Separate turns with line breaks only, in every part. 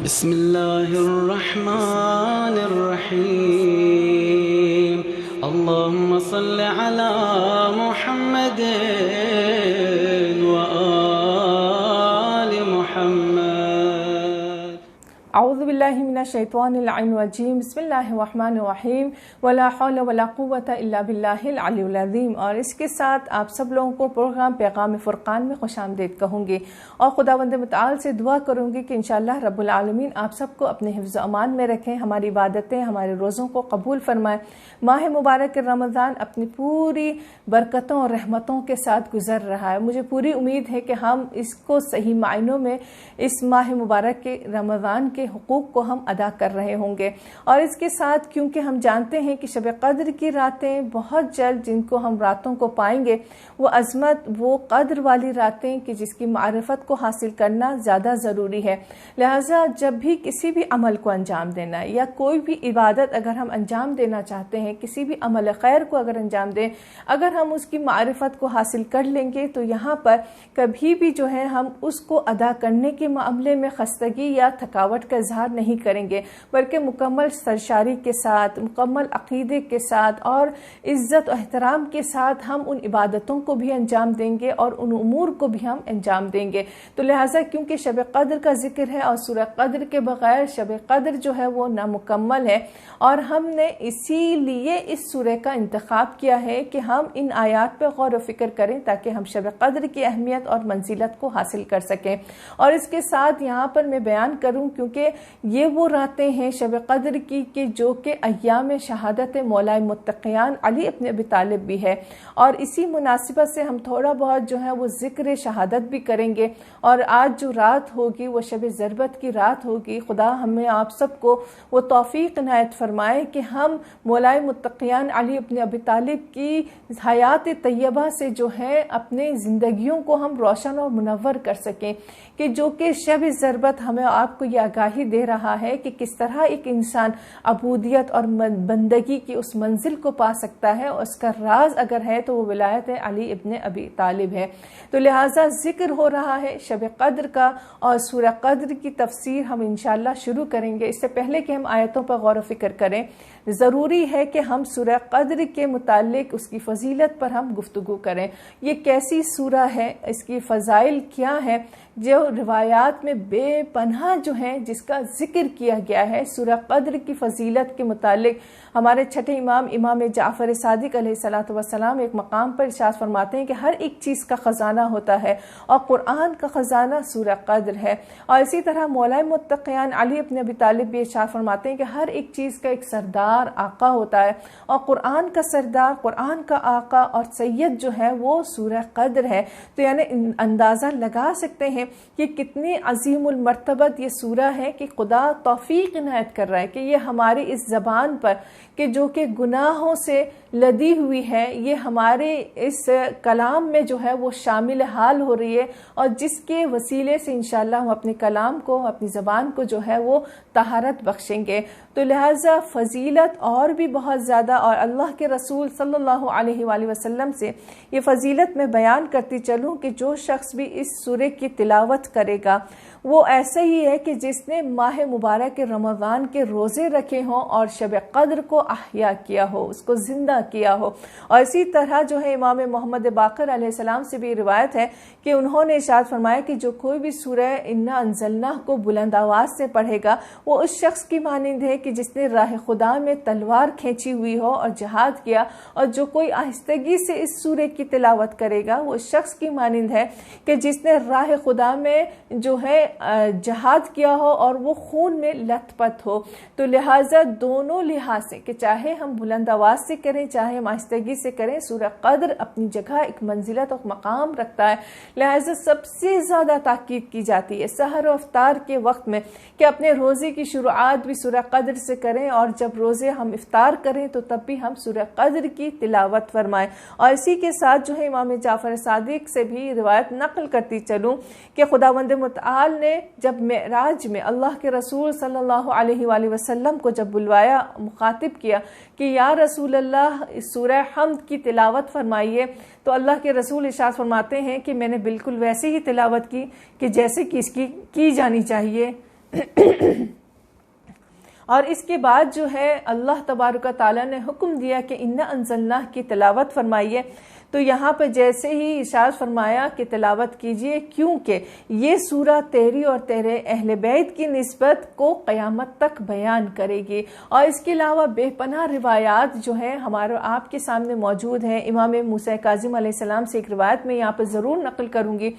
بسم الله الرحمن الرحيم اللهم صل على محمد وآل محمد.
اعوذ باللہ من الشیطان الرجیم بسم اللہ الرحمن الرحیم ولا حول ولا قوت الا باللہ العلی العظیم. اور اس کے ساتھ آپ سب لوگوں کو پروگرام پیغام فرقان میں خوش آمدید کہوں گی اور خداوند متعال سے دعا کروں گی کہ انشاءاللہ رب العالمین آپ سب کو اپنے حفظ و امان میں رکھیں، ہماری عبادتیں ہمارے روزوں کو قبول فرمائیں. ماہ مبارک رمضان اپنی پوری برکتوں اور رحمتوں کے ساتھ گزر رہا ہے. مجھے پوری امید ہے کہ ہم اس کو صحیح معنوں میں اس ماہ مبارک کے رمضان کے حقوق کو ہم ادا کر رہے ہوں گے. اور اس کے ساتھ کیونکہ ہم جانتے ہیں کہ شب قدر کی راتیں بہت جلد جن کو ہم راتوں کو پائیں گے، وہ عظمت، وہ قدر والی راتیں کہ جس کی معرفت کو حاصل کرنا زیادہ ضروری ہے. لہٰذا جب بھی کسی بھی عمل کو انجام دینا ہے یا کوئی بھی عبادت اگر ہم انجام دینا چاہتے ہیں، کسی بھی عمل خیر کو اگر انجام دیں، اگر ہم اس کی معرفت کو حاصل کر لیں گے تو یہاں پر کبھی بھی جو ہے ہم اس کو ادا کرنے کے معاملے میں خستگی یا تھکاوٹ کا اظہار نہیں کریں گے، بلکہ مکمل سرشاری کے ساتھ، مکمل عقیدے کے ساتھ اور عزت و احترام کے ساتھ ہم ان عبادتوں کو بھی انجام دیں گے اور ان امور کو بھی ہم انجام دیں گے. تو لہٰذا کیونکہ شب قدر کا ذکر ہے اور سورہ قدر کے بغیر شب قدر جو ہے وہ نامکمل ہے، اور ہم نے اسی لیے اس سورہ کا انتخاب کیا ہے کہ ہم ان آیات پہ غور و فکر کریں تاکہ ہم شب قدر کی اہمیت اور منزلت کو حاصل کر سکیں. اور اس کے ساتھ یہاں پر میں بیان کروں کیونکہ یہ وہ راتیں ہیں شب قدر کی کہ جو کہ ایام شہادت مولا متقیان علی ابن ابی طالب بھی ہے، اور اسی مناسبت سے ہم تھوڑا بہت جو ہے وہ ذکر شہادت بھی کریں گے. اور آج جو رات ہوگی وہ شب ضربت کی رات ہوگی. خدا ہمیں آپ سب کو وہ توفیق عنایت فرمائے کہ ہم مولا متقیان علی ابن ابی طالب کی حیات طیبہ سے جو ہے اپنے زندگیوں کو ہم روشن اور منور کر سکیں، کہ جو کہ شب ضربت ہمیں آپ کو یہ آگاہی دے رہا ہے کہ کس طرح ایک انسان عبودیت اور بندگی کی اس منزل کو پا سکتا ہے، اور اس کا راز اگر ہے تو وہ ولایت علی ابن ابی طالب ہے. تو لہٰذا ذکر ہو رہا ہے شب قدر کا، اور سورہ قدر کی تفسیر ہم انشاءاللہ شروع کریں گے. اس سے پہلے کہ ہم آیتوں پر غور و فکر کریں، ضروری ہے کہ ہم سورہ قدر کے متعلق اس کی فضیلت پر ہم گفتگو کریں. یہ کیسی سورہ ہے، اس کی فضائل کیا ہے، جو روایات میں بے پناہ جو ہیں جس کا ذکر کیا گیا ہے. سورہ قدر کی فضیلت کے متعلق ہمارے چھٹے امام امام جعفر صادق علیہ السلام ایک مقام پر ارشاد فرماتے ہیں کہ ہر ایک چیز کا خزانہ ہوتا ہے اور قرآن کا خزانہ سورہ قدر ہے. اور اسی طرح مولا متقیان علی ابن ابی طالب بھی ارشاد فرماتے ہیں کہ ہر ایک چیز کا ایک سردار آقا ہوتا ہے، اور قرآن کا سردار، قرآن کا آقا اور سید جو ہے وہ سورہ قدر ہے. تو یعنی اندازہ لگا سکتے ہیں کہ کتنی عظیم المرتبت یہ سورہ ہے کہ خدا توفیق عنایت کر رہا ہے کہ یہ ہماری اس زبان پر کہ جو کہ گناہوں سے لدی ہوئی ہے، یہ ہمارے اس کلام میں جو ہے وہ شامل حال ہو رہی ہے، اور جس کے وسیلے سے انشاءاللہ ہم اپنے کلام کو، اپنی زبان کو جو ہے وہ طہارت بخشیں گے. تو لہٰذا فضیلت اور بھی بہت زیادہ، اور اللہ کے رسول صلی اللہ علیہ وآلہ وسلم سے یہ فضیلت میں بیان کرتی چلوں کہ جو شخص بھی اس سورہ کی تلاوت کرے گا وہ ایسا ہی ہے کہ جس نے ماہ مبارک رمضان کے روزے رکھے ہوں اور شب قدر کو احیا کیا ہو، اس کو زندہ کیا ہو. اور اسی طرح جو ہے امام محمد باقر علیہ السلام سے بھی روایت ہے کہ انہوں نے ارشاد فرمایا کہ جو کوئی بھی سورہ انا انزلناہ کو بلند آواز سے پڑھے گا وہ اس شخص کی مانند ہے کہ جس نے راہ خدا میں تلوار کھینچی ہوئی ہو اور جہاد کیا، اور جو کوئی آہستگی سے اس سورہ کی تلاوت کرے گا وہ اس شخص کی مانند ہے کہ جس نے راہ خدا میں جو ہے جہاد کیا ہو اور وہ خون میں لت پت ہو. تو لہٰذا دونوں لحاظ سے کہ چاہے ہم بلند آواز سے کریں چاہے ہم آہستگی سے کریں، سورہ قدر اپنی جگہ ایک منزلت اور مقام رکھتا ہے. لہٰذا سب سے زیادہ تاکید کی جاتی ہے سحر و افطار کے وقت میں کہ اپنے روزے کی شروعات بھی سورہ قدر سے کریں، اور جب روزے ہم افطار کریں تو تب بھی ہم سورہ قدر کی تلاوت فرمائیں. اور اسی کے ساتھ جو ہے امام جعفر صادق سے بھی روایت نقل کرتی چلوں کہ خداوند متعال نے جب معراج میں اللہ کے رسول صلی اللہ علیہ وآلہ وسلم کو جب بلوایا، مخاطب کیا کہ یا رسول اللہ سورہ حمد کی تلاوت فرمائیے، تو اللہ کے رسول ارشاد فرماتے ہیں کہ میں نے بالکل ویسے ہی تلاوت کی کہ جیسے کہ اس کی جانی چاہیے. اور اس کے بعد جو ہے اللہ تبارک و تعالیٰ نے حکم دیا کہ انا انزلناہ کی تلاوت فرمائیے. تو یہاں پہ جیسے ہی ارشاد فرمایا کہ تلاوت کیجئے، کیونکہ یہ سورہ تیری اور تیرے اہل بیت کی نسبت کو قیامت تک بیان کرے گی. اور اس کے علاوہ بے پناہ روایات جو ہیں ہمارے آپ کے سامنے موجود ہیں. امام موسیٰ کاظم علیہ السلام سے ایک روایت میں یہاں پہ ضرور نقل کروں گی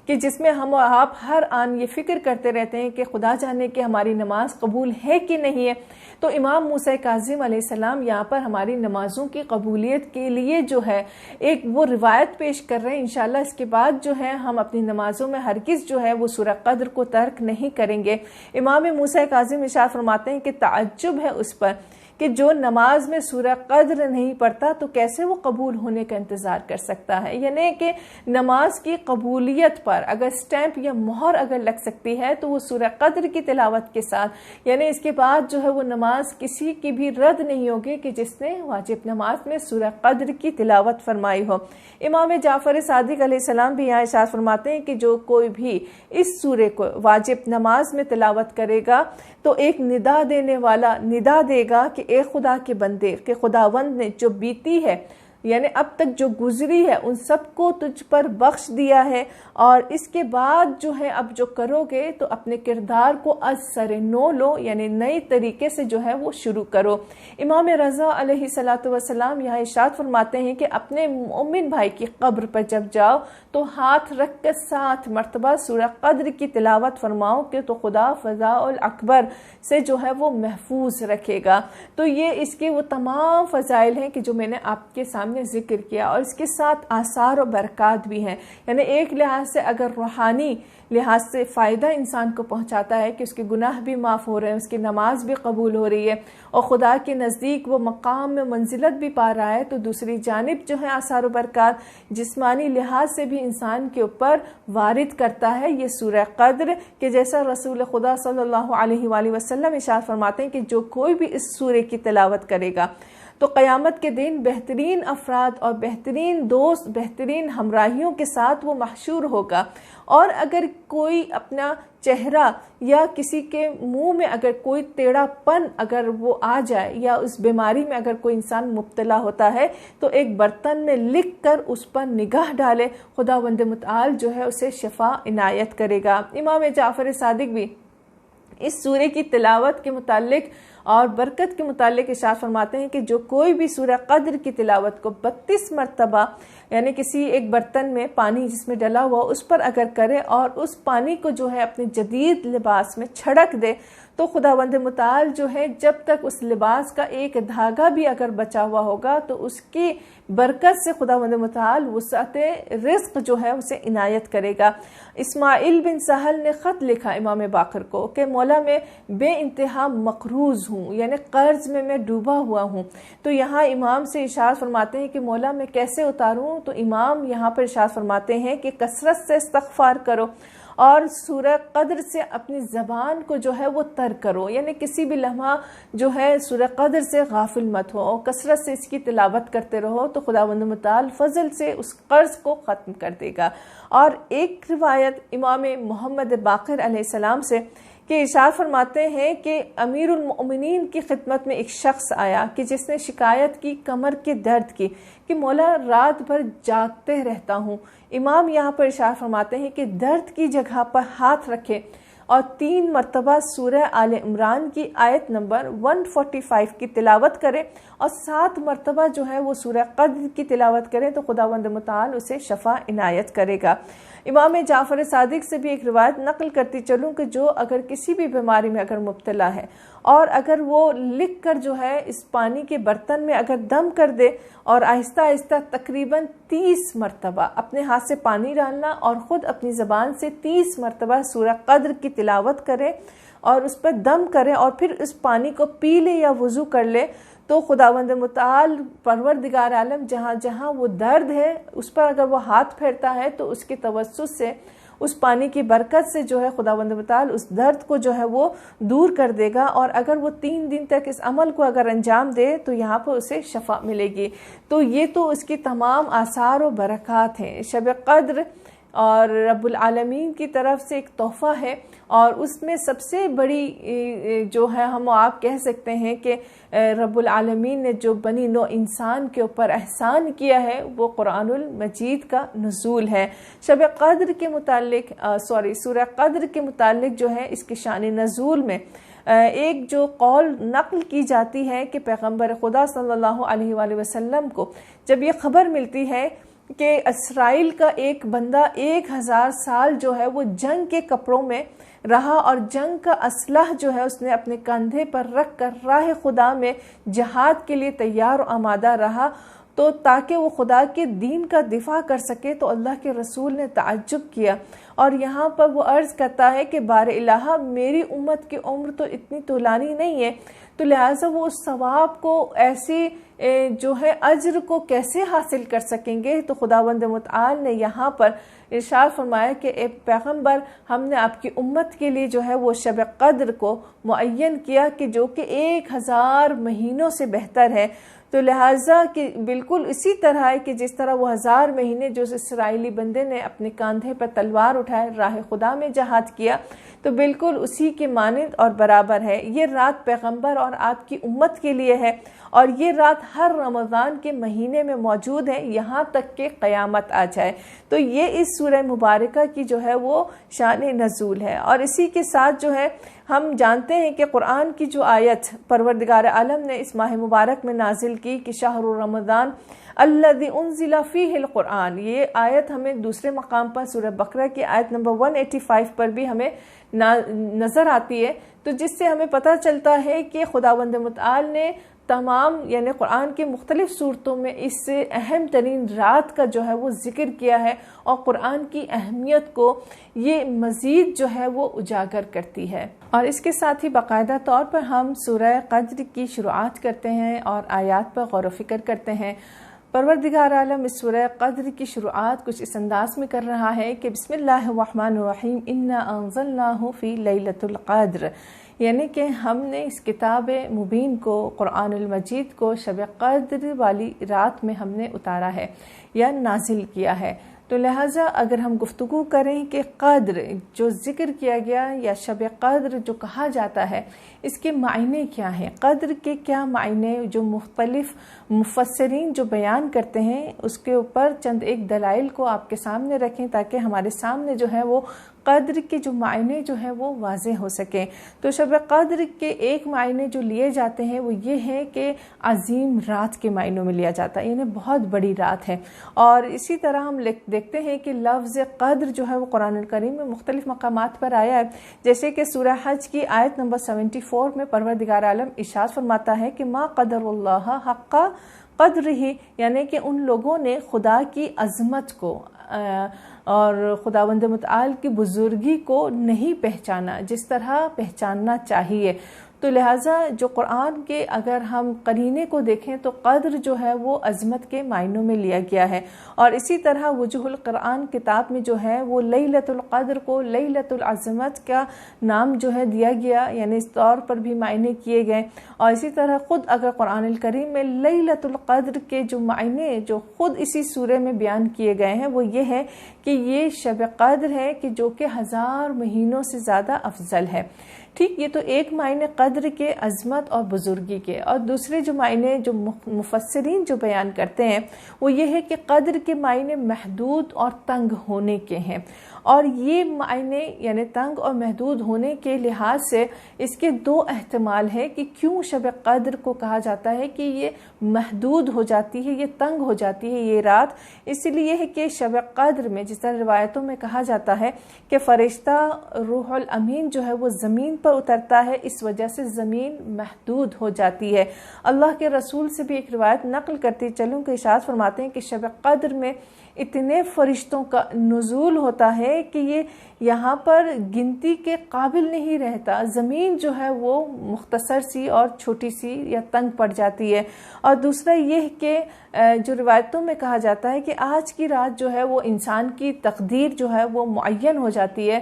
کہ جس میں ہم اور آپ ہر آن یہ فکر کرتے رہتے ہیں کہ خدا جانے کہ ہماری نماز قبول ہے کہ نہیں ہے. تو امام موسیٰ کاظم علیہ السلام یہاں پر ہماری نمازوں کی قبولیت کے لیے جو ہے ایک وہ روایت پیش کر رہے ہیں. انشاءاللہ اس کے بعد جو ہے ہم اپنی نمازوں میں ہرگز جو ہے وہ سورہ قدر کو ترک نہیں کریں گے. امام موسیٰ کاظم ارشاد فرماتے ہیں کہ تعجب ہے اس پر کہ جو نماز میں سورہ قدر نہیں پڑھتا تو کیسے وہ قبول ہونے کا انتظار کر سکتا ہے. یعنی کہ نماز کی قبولیت پر اگر سٹیمپ یا مہر اگر لگ سکتی ہے تو وہ سورہ قدر کی تلاوت کے ساتھ، یعنی اس کے بعد جو ہے وہ نماز کسی کی بھی رد نہیں ہوگی کہ جس نے واجب نماز میں سورہ قدر کی تلاوت فرمائی ہو. امام جعفر صادق علیہ السلام بھی یہاں ارشاد فرماتے ہیں کہ جو کوئی بھی اس سورے کو واجب نماز میں تلاوت کرے گا تو ایک ندا دینے والا ندا دے گا کہ اے خدا کے بندے، کہ خداوند نے جو بیتی ہے یعنی اب تک جو گزری ہے ان سب کو تجھ پر بخش دیا ہے، اور اس کے بعد جو ہے اب جو کرو گے تو اپنے کردار کو از سر نو لو، یعنی نئی طریقے سے جو ہے وہ شروع کرو. امام رضا علیہ السلام یہاں ارشاد فرماتے ہیں کہ اپنے مومن بھائی کی قبر پر جب جاؤ تو ہاتھ رکھ کر 7 مرتبہ سورہ قدر کی تلاوت فرماؤ کہ تو خدا فضاء الاکبر سے جو ہے وہ محفوظ رکھے گا. تو یہ اس کے وہ تمام فضائل ہیں کہ جو میں نے آپ کے سامنے ذکر کیا، اور اس کے ساتھ آثار و برکات بھی ہیں. یعنی ایک لحاظ سے اگر روحانی لحاظ سے فائدہ انسان کو پہنچاتا ہے کہ اس کے گناہ بھی معاف ہو رہے ہیں، اس کی نماز بھی قبول ہو رہی ہے اور خدا کے نزدیک وہ مقام میں منزلت بھی پا رہا ہے، تو دوسری جانب جو ہے آثار و برکات جسمانی لحاظ سے بھی انسان کے اوپر وارد کرتا ہے یہ سورہ قدر، کہ جیسا رسول خدا صلی اللہ علیہ وآلہ وسلم ارشاد فرماتے ہیں کہ جو کوئی بھی اس سورے کی تلاوت کرے گا تو قیامت کے دن بہترین افراد اور بہترین دوست، بہترین ہمراہیوں کے ساتھ وہ محشور ہوگا. اور اگر کوئی اپنا چہرہ یا کسی کے منہ میں اگر کوئی ٹیڑھا پن اگر وہ آ جائے یا اس بیماری میں اگر کوئی انسان مبتلا ہوتا ہے تو ایک برتن میں لکھ کر اس پر نگاہ ڈالے، خداوند متعال جو ہے اسے شفا عنایت کرے گا. امام جعفر صادق بھی اس سورے کی تلاوت کے متعلق اور برکت کے متعلق ارشاد فرماتے ہیں کہ جو کوئی بھی سورہ قدر کی تلاوت کو 32 مرتبہ یعنی کسی ایک برتن میں پانی جس میں ڈلا ہوا اس پر اگر کرے اور اس پانی کو جو ہے اپنے جدید لباس میں چھڑک دے تو خداوند متعال جو ہے جب تک اس لباس کا ایک دھاگا بھی اگر بچا ہوا ہوگا تو اس کی برکت سے خداوند متعال وسعت رزق جو ہے اسے عنایت کرے گا. اسماعیل بن سہل نے خط لکھا امام باقر کو کہ مولا میں بے انتہا مقروض ہوں، یعنی قرض میں ڈوبا ہوا ہوں. تو یہاں امام سے ارشاد فرماتے ہیں کہ مولا میں کیسے اتاروں؟ تو امام یہاں پر ارشاد فرماتے ہیں کہ کثرت سے استغفار کرو اور سورہ قدر سے اپنی زبان کو جو ہے وہ تر کرو، یعنی کسی بھی لمحہ جو ہے سورہ قدر سے غافل مت ہو اور کثرت سے اس کی تلاوت کرتے رہو تو خداوند متعال فضل سے اس قرض کو ختم کر دے گا. اور ایک روایت امام محمد باقر علیہ السلام سے کہ ارشاد فرماتے ہیں کہ امیر المؤمنین کی خدمت میں ایک شخص آیا کہ جس نے شکایت کی کمر کے درد کی کہ مولا رات بھر جاگتے رہتا ہوں. امام یہاں پر ارشاد فرماتے ہیں کہ درد کی جگہ پر ہاتھ رکھے اور 3 مرتبہ سورہ آل عمران کی آیت نمبر 145 کی تلاوت کرے اور 7 مرتبہ جو ہے وہ سورہ قدر کی تلاوت کرے تو خداوند متعال اسے شفا عنایت کرے گا. امام جعفر صادق سے بھی ایک روایت نقل کرتی چلوں کہ جو اگر کسی بھی بیماری میں اگر مبتلا ہے اور اگر وہ لکھ کر جو ہے اس پانی کے برتن میں اگر دم کر دے اور آہستہ آہستہ تقریباً 30 مرتبہ اپنے ہاتھ سے پانی ڈالنا اور خود اپنی زبان سے 30 مرتبہ سورہ قدر کی تلاوت کرے اور اس پر دم کرے اور پھر اس پانی کو پی لے یا وضو کر لے تو خداوند متعال پروردگار عالم جہاں جہاں وہ درد ہے اس پر اگر وہ ہاتھ پھیرتا ہے تو اس کے توسط سے اس پانی کی برکت سے جو ہے خداوند متعال اس درد کو جو ہے وہ دور کر دے گا. اور اگر وہ 3 دن تک اس عمل کو اگر انجام دے تو یہاں پر اسے شفا ملے گی. تو یہ تو اس کی تمام آثار و برکات ہیں. شب قدر اور رب العالمین کی طرف سے ایک تحفہ ہے، اور اس میں سب سے بڑی جو ہے ہم آپ کہہ سکتے ہیں کہ رب العالمین نے جو بنی نوع انسان کے اوپر احسان کیا ہے وہ قرآن المجید کا نزول ہے۔ شب قدر کے متعلق سورہ قدر کے متعلق جو ہے اس کے شان نزول میں ایک جو قول نقل کی جاتی ہے کہ پیغمبر خدا صلی اللہ علیہ وآلہ وسلم کو جب یہ خبر ملتی ہے کہ اسرائیل کا ایک بندہ 1000 سال جو ہے وہ جنگ کے کپڑوں میں رہا اور جنگ کا اسلحہ جو ہے اس نے اپنے کندھے پر رکھ کر راہ خدا میں جہاد کے لیے تیار و آمادہ رہا، تو تاکہ وہ خدا کے دین کا دفاع کر سکے، تو اللہ کے رسول نے تعجب کیا اور یہاں پر وہ عرض کرتا ہے کہ بار الہ میری امت کی عمر تو اتنی طولانی نہیں ہے، تو لہٰذا وہ اس ثواب کو ایسی جو ہے اجر کو کیسے حاصل کر سکیں گے؟ تو خداوند متعال نے یہاں پر ارشاد فرمایا کہ اے پیغمبر، ہم نے آپ کی امت کے لیے جو ہے وہ شب قدر کو معین کیا کہ جو کہ 1000 مہینوں سے بہتر ہے، تو لہٰذا کہ بالکل اسی طرح ہے کہ جس طرح وہ 1000 مہینے جو اسرائیلی بندے نے اپنے کاندھے پر تلوار اٹھائے راہ خدا میں جہاد کیا، تو بالکل اسی کے مانند اور برابر ہے۔ یہ رات پیغمبر اور آپ کی امت کے لیے ہے، اور یہ رات ہر رمضان کے مہینے میں موجود ہے یہاں تک کہ قیامت آ جائے۔ تو یہ اس سورہ مبارکہ کی جو ہے وہ شان نزول ہے، اور اسی کے ساتھ جو ہے ہم جانتے ہیں کہ قرآن کی جو آیت پروردگار عالم نے اس ماہ مبارک میں نازل کی کہ شہر رمضان الذی انزل فیہ القرآن، یہ آیت ہمیں دوسرے مقام پر سورہ بقرہ کی آیت نمبر 185 پر بھی ہمیں نظر آتی ہے، تو جس سے ہمیں پتہ چلتا ہے کہ خداوند متعال نے تمام یعنی قرآن کے مختلف صورتوں میں اس سے اہم ترین رات کا جو ہے وہ ذکر کیا ہے، اور قرآن کی اہمیت کو یہ مزید جو ہے وہ اجاگر کرتی ہے۔ اور اس کے ساتھ ہی باقاعدہ طور پر ہم سورہ قدر کی شروعات کرتے ہیں اور آیات پر غور و فکر کرتے ہیں۔ پروردگار عالم اس سورہ قدر کی شروعات کچھ اس انداز میں کر رہا ہے کہ بسم اللہ الرحمن الرحیم انا انزلناہ فی لیلۃ القدر، یعنی کہ ہم نے اس کتاب مبین کو قرآن المجید کو شب قدر والی رات میں ہم نے اتارا ہے یا نازل کیا ہے۔ تو لہٰذا اگر ہم گفتگو کریں کہ قدر جو ذکر کیا گیا یا شب قدر جو کہا جاتا ہے اس کے معنی کیا ہیں، قدر کے کیا معنی جو مختلف مفسرین جو بیان کرتے ہیں، اس کے اوپر چند ایک دلائل کو آپ کے سامنے رکھیں تاکہ ہمارے سامنے جو ہے وہ قدر کے جو معنی جو ہے وہ واضح ہو سکیں۔ تو شب قدر کے ایک معنی جو لیے جاتے ہیں وہ یہ ہے کہ عظیم رات کے معنوں میں لیا جاتا ہے، یعنی بہت بڑی رات ہے۔ اور اسی طرح ہم دیکھتے ہیں کہ لفظ قدر جو ہے وہ قرآن الکریم میں مختلف مقامات پر آیا ہے، جیسے کہ سورہ حج کی آیت نمبر 74 میں پروردگار عالم ارشاد فرماتا ہے کہ ما قدر اللہ حق قدر ہی، یعنی کہ ان لوگوں نے خدا کی عظمت کو اور خداوند متعال کی بزرگی کو نہیں پہچانا جس طرح پہچاننا چاہیے۔ تو لہٰذا جو قرآن کے اگر ہم قرینے کو دیکھیں تو قدر جو ہے وہ عظمت کے معنوں میں لیا گیا ہے، اور اسی طرح وجوہ القرآن کتاب میں جو ہے وہ لیلۃ القدر کو لیلۃ العظمت کا نام جو ہے دیا گیا، یعنی اس طور پر بھی معنی کیے گئے۔ اور اسی طرح خود اگر قرآن الکریم میں لیلۃ القدر کے جو معنی جو خود اسی سورہ میں بیان کیے گئے ہیں وہ یہ ہے کہ یہ شب قدر ہے کہ جو کہ 1000 مہینوں سے زیادہ افضل ہے۔ ٹھیک، یہ تو ایک معنی قدر کے عظمت اور بزرگی کے، اور دوسرے جو معنی جو مفسرین جو بیان کرتے ہیں وہ یہ ہے کہ قدر کے معنی محدود اور تنگ ہونے کے ہیں، اور یہ معنی یعنی تنگ اور محدود ہونے کے لحاظ سے اس کے دو احتمال ہے کہ کیوں شب قدر کو کہا جاتا ہے کہ یہ محدود ہو جاتی ہے، یہ تنگ ہو جاتی ہے یہ رات، اس لیے ہے کہ شب قدر میں جس طرح روایتوں میں کہا جاتا ہے کہ فرشتہ روح الامین جو ہے وہ زمین پر اترتا ہے، اس وجہ سے زمین محدود ہو جاتی ہے۔ اللہ کے رسول سے بھی ایک روایت نقل کرتی چلوں کہ ارشاد فرماتے ہیں کہ شب قدر میں اتنے فرشتوں کا نزول ہوتا ہے کہ یہ یہاں پر گنتی کے قابل نہیں رہتا، زمین جو ہے وہ مختصر سی اور چھوٹی سی یا تنگ پڑ جاتی ہے۔ اور دوسرا یہ کہ جو روایتوں میں کہا جاتا ہے کہ آج کی رات جو ہے وہ انسان کی تقدیر جو ہے وہ معین ہو جاتی ہے،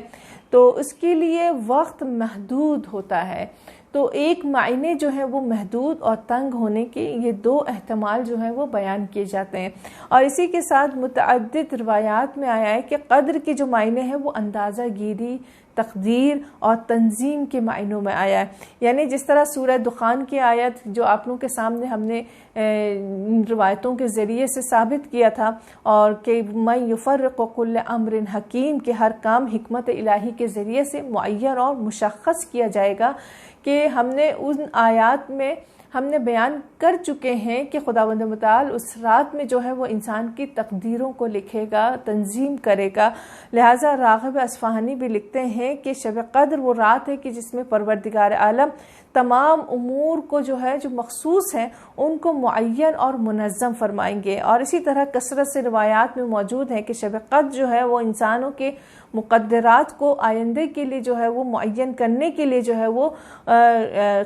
تو اس کے لیے وقت محدود ہوتا ہے۔ تو ایک معنی جو ہے وہ محدود اور تنگ ہونے کے یہ دو احتمال جو ہیں وہ بیان کیے جاتے ہیں، اور اسی کے ساتھ متعدد روایات میں آیا ہے کہ قدر کے جو معنی ہیں وہ اندازہ گیری، تقدیر اور تنظیم کے معنوں میں آیا ہے۔ یعنی جس طرح سورہ دخان کی آیت جو آپ لوگوں کے سامنے ہم نے روایتوں کے ذریعے سے ثابت کیا تھا، اور کہ من یفرق کل امر حکیم، کہ ہر کام حکمت الہی کے ذریعے سے معین اور مشخص کیا جائے گا، کہ ہم نے ان آیات میں ہم نے بیان کر چکے ہیں کہ خداوند متعال اس رات میں جو ہے وہ انسان کی تقدیروں کو لکھے گا، تنظیم کرے گا۔ لہٰذا راغب اصفہانی بھی لکھتے ہیں کہ شب قدر وہ رات ہے کہ جس میں پروردگار عالم تمام امور کو جو ہے جو مخصوص ہیں ان کو معین اور منظم فرمائیں گے، اور اسی طرح کثرت سے روایات میں موجود ہے کہ شب قدر جو ہے وہ انسانوں کے مقدرات کو آئندے کے لیے جو ہے وہ معین کرنے کے لیے جو ہے وہ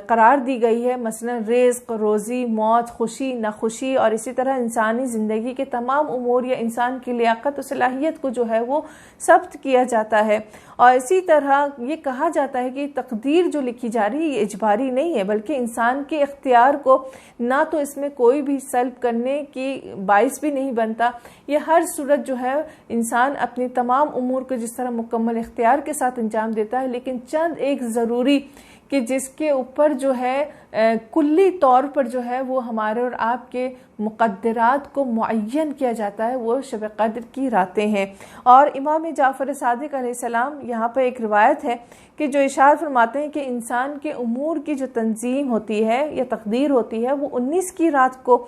قرار دی گئی ہے، مثلا رزق، روزی، موت، خوشی، ناخوشی، اور اسی طرح انسانی زندگی کے تمام امور یا انسان کی لیاقت و صلاحیت کو جو ہے وہ ثبت کیا جاتا ہے۔ اور اسی طرح یہ کہا جاتا ہے کہ تقدیر جو لکھی جا رہی ہے یہ اجباری نہیں ہے، بلکہ انسان کے اختیار کو نہ تو اس میں کوئی بھی سلب کرنے کی باعث بھی نہیں بنتا، یہ ہر صورت جو ہے انسان اپنی تمام امور کو جس طرح مکمل اختیار کے ساتھ انجام دیتا ہے، لیکن چند ایک ضروری کہ جس کے اوپر جو ہے کلی طور پر جو ہے وہ ہمارے اور آپ کے مقدرات کو معین کیا جاتا ہے، وہ شب قدر کی راتیں ہیں۔ اور امام جعفر صادق علیہ السلام یہاں پہ ایک روایت ہے کہ جو ارشاد فرماتے ہیں کہ انسان کے امور کی جو تنظیم ہوتی ہے یا تقدیر ہوتی ہے وہ 19 کی رات کو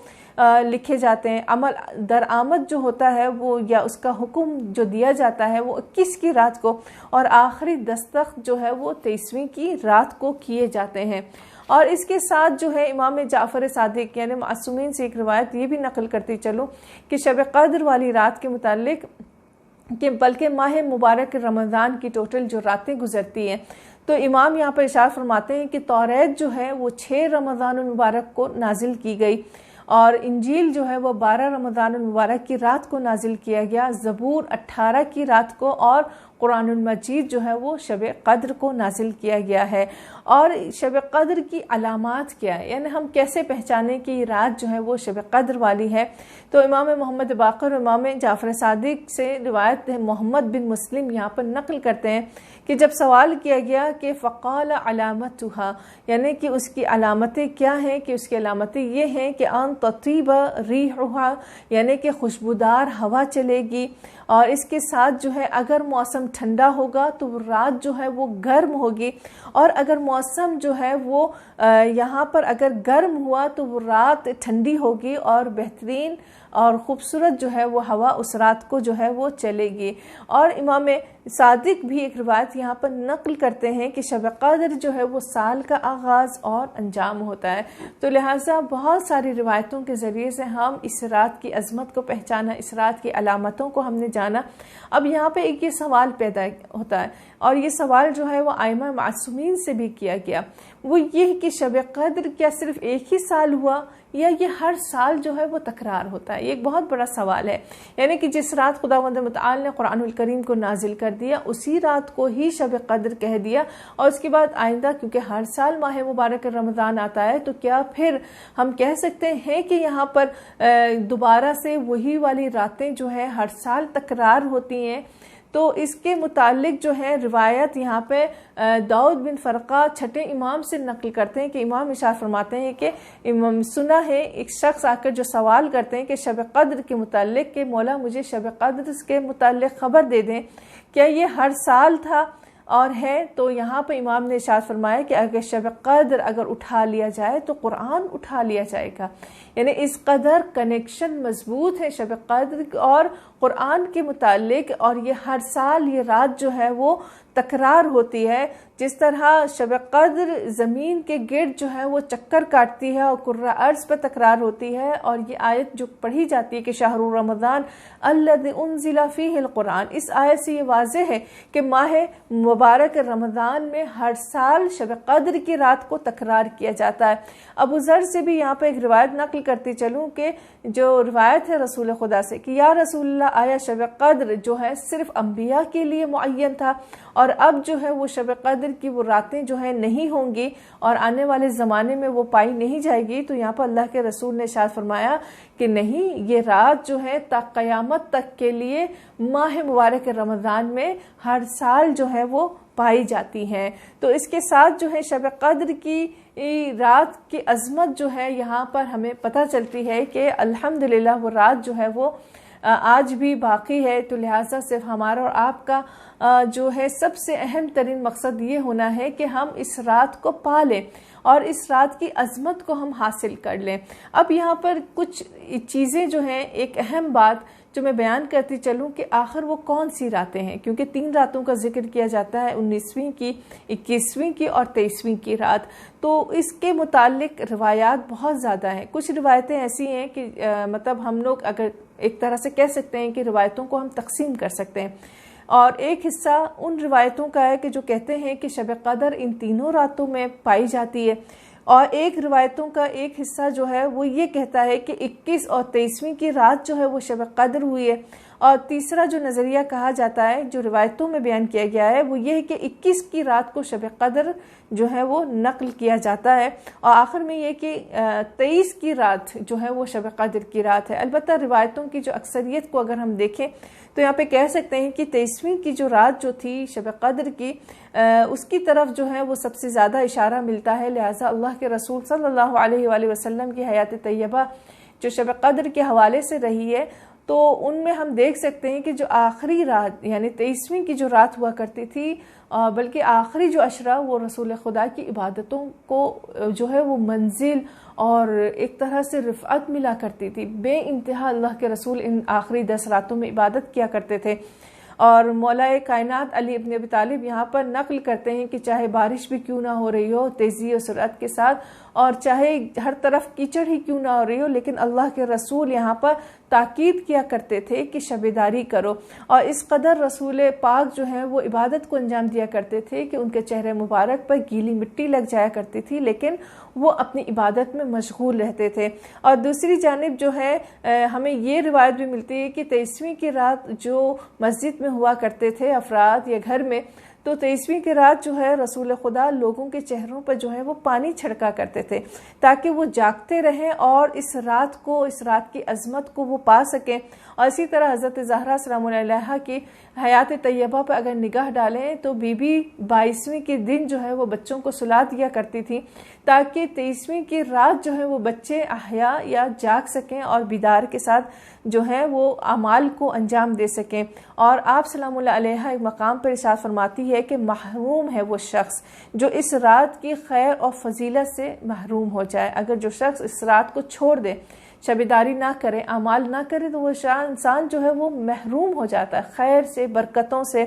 لکھے جاتے ہیں، عمل درآمد جو ہوتا ہے وہ یا اس کا حکم جو دیا جاتا ہے وہ 21 کی رات کو، اور آخری دستخط جو ہے وہ 23ویں کی رات کو کیے جاتے ہیں۔ اور اس کے ساتھ جو ہے امام جعفر صادق یعنی معصومین سے ایک روایت یہ بھی نقل کرتی چلوں کہ شب قدر والی رات کے متعلق کہ بلکہ ماہ مبارک رمضان کی ٹوٹل جو راتیں گزرتی ہیں، تو امام یہاں پر ارشاد فرماتے ہیں کہ توریت جو ہے وہ 6 رمضان المبارک کو نازل کی گئی، اور انجیل جو ہے وہ 12 رمضان المبارک کی رات کو نازل کیا گیا، زبور 18 کی رات کو، اور قرآن المجید جو ہے وہ شب قدر کو نازل کیا گیا ہے۔ اور شب قدر کی علامات کیا ہے، یعنی ہم کیسے پہچانیں کہ یہ رات جو ہے وہ شب قدر والی ہے، تو امام محمد باقر اور امام جعفر صادق سے روایت ہے، محمد بن مسلم یہاں پر نقل کرتے ہیں کہ جب سوال کیا گیا کہ فقال علامتها، یعنی کہ اس کی علامتیں کیا ہیں، کہ اس کی علامتیں یہ ہیں کہ ان تطیب ریحها، یعنی کہ خوشبودار ہوا چلے گی، اور اس کے ساتھ جو ہے اگر موسم ٹھنڈا ہوگا تو رات جو ہے وہ گرم ہوگی، اور اگر موسم جو ہے وہ یہاں پر اگر گرم ہوا تو وہ رات ٹھنڈی ہوگی، اور بہترین اور خوبصورت جو ہے وہ ہوا اس رات کو جو ہے وہ چلے گی۔ اور امام صادق بھی ایک روایت یہاں پر نقل کرتے ہیں کہ شب قدر جو ہے وہ سال کا آغاز اور انجام ہوتا ہے، تو لہٰذا بہت ساری روایتوں کے ذریعے سے ہم اس رات کی عظمت کو پہچانا، اس رات کی علامتوں کو ہم نے جانا۔ اب یہاں پہ ایک یہ سوال پیدا ہوتا ہے، اور یہ سوال جو ہے وہ ائمہ معصومین سے بھی کیا گیا، وہ یہ کہ شب قدر کیا صرف ایک ہی سال ہوا یا یہ ہر سال جو ہے وہ تکرار ہوتا ہے؟ یہ ایک بہت بڑا سوال ہے، یعنی کہ جس رات خداوند متعال نے قرآن الکریم کو نازل کر دیا اسی رات کو ہی شب قدر کہہ دیا، اور اس کے بعد آئندہ کیونکہ ہر سال ماہ مبارک رمضان آتا ہے تو کیا پھر ہم کہہ سکتے ہیں کہ یہاں پر دوبارہ سے وہی والی راتیں جو ہے ہر سال تکرار ہوتی ہیں؟ تو اس کے متعلق جو ہے روایت یہاں پہ داؤد بن فرقہ چھٹے امام سے نقل کرتے ہیں کہ امام ارشاد فرماتے ہیں کہ سنا ہے ایک شخص آ کر جو سوال کرتے ہیں کہ شب قدر کے متعلق کہ مولا مجھے شب قدر کے متعلق خبر دے دیں، کیا یہ ہر سال تھا اور ہے؟ تو یہاں پہ امام نے ارشاد فرمایا کہ اگر شب قدر اگر اٹھا لیا جائے تو قرآن اٹھا لیا جائے گا، یعنی اس قدر کنیکشن مضبوط ہے شب قدر اور قرآن کے متعلق، اور یہ ہر سال یہ رات جو ہے وہ تکرار ہوتی ہے، جس طرح شب قدر زمین کے گرد جو ہے وہ چکر کاٹتی ہے اور کرۂ ارض پر تکرار ہوتی ہے، اور یہ آیت جو پڑھی جاتی ہے کہ شہر رمضان الذی انزل فیہ القرآن، اس آیت سے یہ واضح ہے کہ ماہ مبارک رمضان میں ہر سال شب قدر کی رات کو تکرار کیا جاتا ہے۔ ابو ذر سے بھی یہاں پہ ایک روایت نقل کرتی چلوں کہ جو روایت ہے رسول خدا سے کہ یا رسول اللہ آیا شب قدر جو ہے صرف انبیاء کے لیے معین تھا اور اب جو ہے وہ شب قدر کی وہ راتیں جو ہے نہیں ہوں گی اور آنے والے زمانے میں وہ پائی نہیں جائے گی؟ تو یہاں پر اللہ کے رسول نے ارشاد فرمایا کہ نہیں، یہ رات جو ہے تا قیامت تک کے لیے ماہ مبارک رمضان میں ہر سال جو ہے وہ پائی جاتی ہیں۔ تو اس کے ساتھ جو ہے شب قدر کی رات کی عظمت جو ہے یہاں پر ہمیں پتہ چلتی ہے کہ الحمدللہ وہ رات جو ہے وہ آج بھی باقی ہے۔ تو لہٰذا صرف ہمارا اور آپ کا جو ہے سب سے اہم ترین مقصد یہ ہونا ہے کہ ہم اس رات کو پا لیں اور اس رات کی عظمت کو ہم حاصل کر لیں۔ اب یہاں پر کچھ چیزیں جو ہیں، ایک اہم بات جو میں بیان کرتی چلوں کہ آخر وہ کون سی راتیں ہیں، کیونکہ 3 راتوں کا ذکر کیا جاتا ہے، 19ویں کی، 21ویں کی اور 23ویں کی رات۔ تو اس کے متعلق روایات بہت زیادہ ہیں۔ کچھ روایتیں ایسی ہیں کہ مطلب ہم لوگ اگر ایک طرح سے کہہ سکتے ہیں کہ روایتوں کو ہم تقسیم کر سکتے ہیں، اور ایک حصہ ان روایتوں کا ہے کہ جو کہتے ہیں کہ شب قدر ان تینوں راتوں میں پائی جاتی ہے، اور ایک روایتوں کا ایک حصہ جو ہے وہ یہ کہتا ہے کہ 21 اور 23ویں کی رات جو ہے وہ شب قدر ہوئی ہے، اور تیسرا جو نظریہ کہا جاتا ہے جو روایتوں میں بیان کیا گیا ہے وہ یہ ہے کہ 21 کی رات کو شب قدر جو ہے وہ نقل کیا جاتا ہے، اور آخر میں یہ کہ 23 کی رات جو ہے وہ شب قدر کی رات ہے۔ البتہ روایتوں کی جو اکثریت کو اگر ہم دیکھیں تو یہاں پہ کہہ سکتے ہیں کہ 23ویں کی جو رات جو تھی شب قدر کی، اس کی طرف جو ہے وہ سب سے زیادہ اشارہ ملتا ہے۔ لہٰذا اللہ کے رسول صلی اللہ علیہ وآلہ وسلم کی حیات طیبہ جو شب قدر کے حوالے سے رہی ہے، تو ان میں ہم دیکھ سکتے ہیں کہ جو آخری رات یعنی 23ویں کی جو رات ہوا کرتی تھی، بلکہ آخری جو عشرہ وہ رسول خدا کی عبادتوں کو جو ہے وہ منزل اور ایک طرح سے رفعت ملا کرتی تھی۔ بے انتہا اللہ کے رسول ان آخری 10 راتوں میں عبادت کیا کرتے تھے، اور مولا کائنات علی ابن ابی طالب یہاں پر نقل کرتے ہیں کہ چاہے بارش بھی کیوں نہ ہو رہی ہو تیزی و سرعت کے ساتھ، اور چاہے ہر طرف کیچڑ ہی کیوں نہ ہو رہی ہو، لیکن اللہ کے رسول یہاں پر تاکید کیا کرتے تھے کہ شبیداری کرو، اور اس قدر رسول پاک جو ہیں وہ عبادت کو انجام دیا کرتے تھے کہ ان کے چہرے مبارک پر گیلی مٹی لگ جایا کرتی تھی، لیکن وہ اپنی عبادت میں مشغول رہتے تھے۔ اور دوسری جانب جو ہے ہمیں یہ روایت بھی ملتی ہے کہ 23ویں کی رات جو مسجد میں ہوا کرتے تھے افراد یا گھر میں، تو 23ویں کی رات جو ہے رسول خدا لوگوں کے چہروں پر جو ہے وہ پانی چھڑکا کرتے تھے تاکہ وہ جاگتے رہیں اور اس رات کو، اس رات کی عظمت کو وہ پا سکیں۔ اور اسی طرح حضرت زہرا سلام اللہ علیہا کی حیات طیبہ پر اگر نگاہ ڈالیں تو بی بی 22ویں کے دن جو ہے وہ بچوں کو سلا دیا کرتی تھی تاکہ 23ویں کی رات جو ہے وہ بچے احیا یا جاگ سکیں اور بیدار کے ساتھ جو ہے وہ اعمال کو انجام دے سکیں۔ اور آپ سلام اللہ علیہ ایک مقام پر ارشاد فرماتی ہے کہ محروم ہے وہ شخص جو اس رات کی خیر اور فضیلت سے محروم ہو جائے۔ اگر جو شخص اس رات کو چھوڑ دے، شبیداری نہ کرے، اعمال نہ کرے، تو وہ انسان جو ہے وہ محروم ہو جاتا ہے خیر سے، برکتوں سے،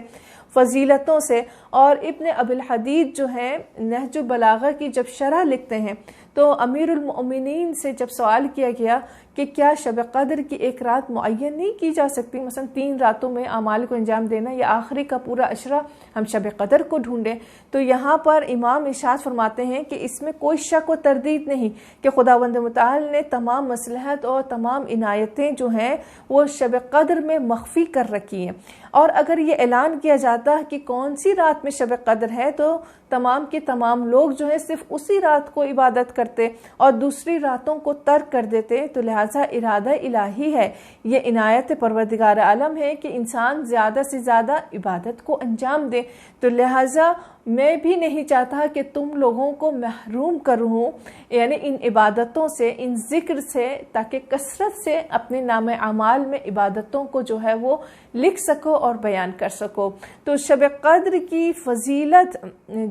فضیلتوں سے۔ اور ابن ابی الحدید جو ہیں نہج البلاغہ کی جب شرح لکھتے ہیں تو امیر المؤمنین سے جب سوال کیا گیا کہ کیا شب قدر کی ایک رات معین نہیں کی جا سکتی، مثلا 3 راتوں میں اعمال کو انجام دینا یا آخری کا پورا عشرہ ہم شب قدر کو ڈھونڈیں، تو یہاں پر امام ارشاد فرماتے ہیں کہ اس میں کوئی شک و تردید نہیں کہ خداوند متعال نے تمام مصلحت اور تمام عنایتیں جو ہیں وہ شب قدر میں مخفی کر رکھی ہیں، اور اگر یہ اعلان کیا جاتا کہ کون سی رات میں شب قدر ہے تو تمام کے تمام لوگ جو ہے صرف اسی رات کو عبادت کرتے اور دوسری راتوں کو ترک کر دیتے۔ تو لہٰذا ارادہ الہی ہے، یہ عنایت پروردگار عالم ہے کہ انسان زیادہ سے زیادہ عبادت کو انجام دے۔ تو لہٰذا میں بھی نہیں چاہتا کہ تم لوگوں کو محروم کروں یعنی ان عبادتوں سے، ان ذکر سے، تاکہ کثرت سے اپنے نام اعمال میں عبادتوں کو جو ہے وہ لکھ سکو اور بیان کر سکو۔ تو شب قدر کی فضیلت